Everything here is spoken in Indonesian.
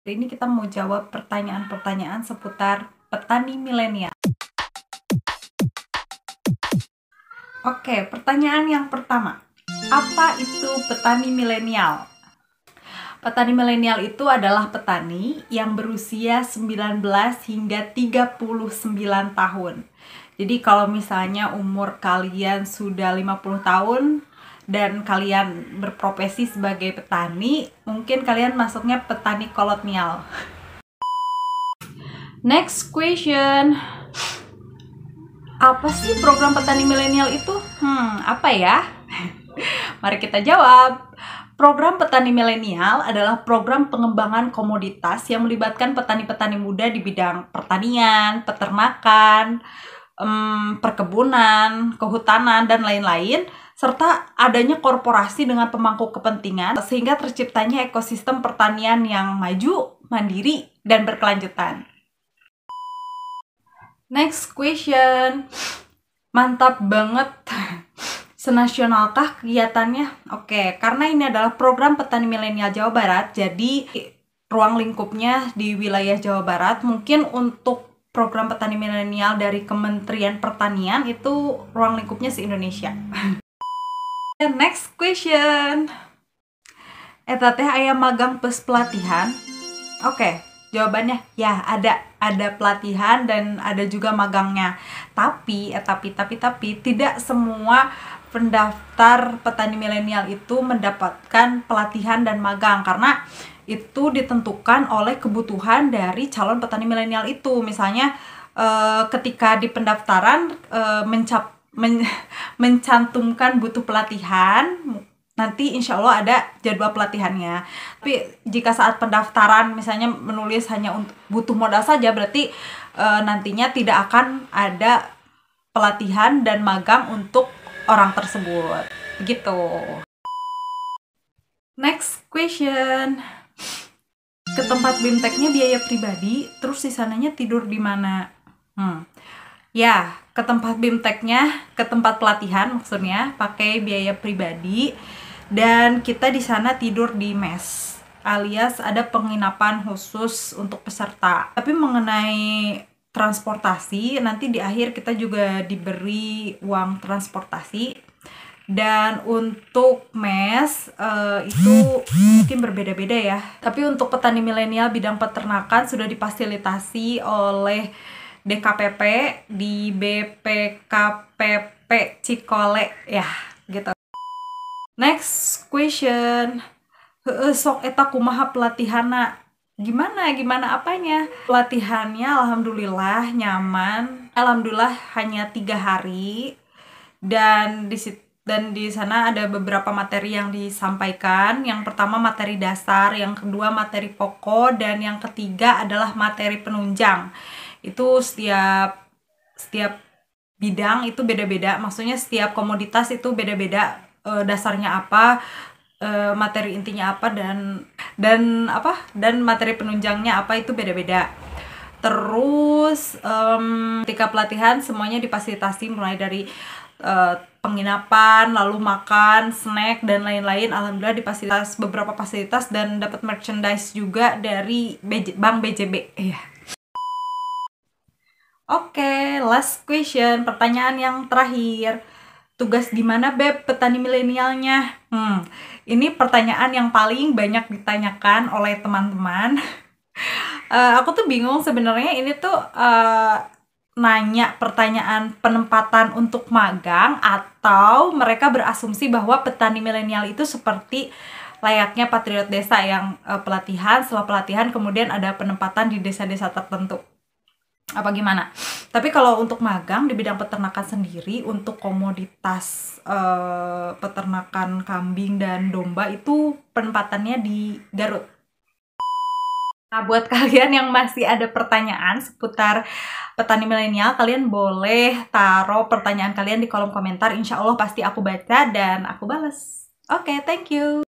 Ini kita mau jawab pertanyaan-pertanyaan seputar petani milenial. Oke, pertanyaan yang pertama. Apa itu petani milenial? Petani milenial itu adalah petani yang berusia 19 hingga 39 tahun. Jadi kalau misalnya umur kalian sudah 50 tahun dan kalian berprofesi sebagai petani, mungkin kalian masuknya petani kolonial. Next question. Apa sih program petani milenial itu? Apa ya? Mari kita jawab. Program petani milenial adalah program pengembangan komoditas yang melibatkan petani-petani muda di bidang pertanian, peternakan, perkebunan, kehutanan, dan lain-lain, serta adanya korporasi dengan pemangku kepentingan sehingga terciptanya ekosistem pertanian yang maju, mandiri, dan berkelanjutan. Next question. Mantap banget. Senasionalkah kegiatannya? Oke, karena ini adalah program petani milenial Jawa Barat, jadi ruang lingkupnya di wilayah Jawa Barat. Mungkin untuk program petani milenial dari Kementerian Pertanian itu ruang lingkupnya se-Indonesia. Next question. Eta teh aya magang plus pelatihan? Oke, jawabannya ya ada pelatihan dan ada juga magangnya. Tapi tidak semua pendaftar petani milenial itu mendapatkan pelatihan dan magang karena itu ditentukan oleh kebutuhan dari calon petani milenial itu. Misalnya ketika di pendaftaran mencantumkan butuh pelatihan, nanti insya Allah ada jadwal pelatihannya. Tapi jika saat pendaftaran misalnya menulis hanya untuk butuh modal saja, berarti nantinya tidak akan ada pelatihan dan magang untuk orang tersebut. Begitu. Next question. Ke tempat BIMTEK-nya biaya pribadi, terus di sananya tidur di mana? Ya, ke tempat BIMTEK-nya, ke tempat pelatihan maksudnya, pakai biaya pribadi. Dan kita di sana tidur di mes, alias ada penginapan khusus untuk peserta. Tapi mengenai transportasi, nanti di akhir kita juga diberi uang transportasi. Dan untuk mes itu mungkin berbeda-beda ya. Tapi untuk petani milenial bidang peternakan sudah difasilitasi oleh DKPP di BPKPP Cikole ya, gitu. Next question. Sok eta kumaha pelatihanna? Gimana apanya? Pelatihannya alhamdulillah nyaman. Alhamdulillah hanya 3 hari. Dan di sana ada beberapa materi yang disampaikan. Yang pertama materi dasar, yang kedua materi pokok, dan yang ketiga adalah materi penunjang. Itu setiap bidang itu beda-beda. Maksudnya setiap komoditas itu beda-beda. Dasarnya apa, materi intinya apa, dan materi penunjangnya apa itu beda-beda. Terus ketika pelatihan semuanya difasilitasi mulai dari penginapan, lalu makan, snack, dan lain-lain. Alhamdulillah difasilitasi beberapa fasilitas dan dapat merchandise juga dari Bank BJB. Oke, last question, pertanyaan yang terakhir. Tugas di mana Beb petani milenialnya? Ini pertanyaan yang paling banyak ditanyakan oleh teman-teman. Aku tuh bingung sebenarnya ini tuh nanya pertanyaan penempatan untuk magang atau mereka berasumsi bahwa petani milenial itu seperti layaknya patriot desa yang pelatihan, setelah pelatihan kemudian ada penempatan di desa-desa tertentu. Apa gimana? Tapi kalau untuk magang di bidang peternakan sendiri, untuk komoditas peternakan kambing dan domba itu penempatannya di Garut. Nah, buat kalian yang masih ada pertanyaan seputar petani milenial, kalian boleh taruh pertanyaan kalian di kolom komentar. Insya Allah pasti aku baca dan aku balas. Oke, thank you.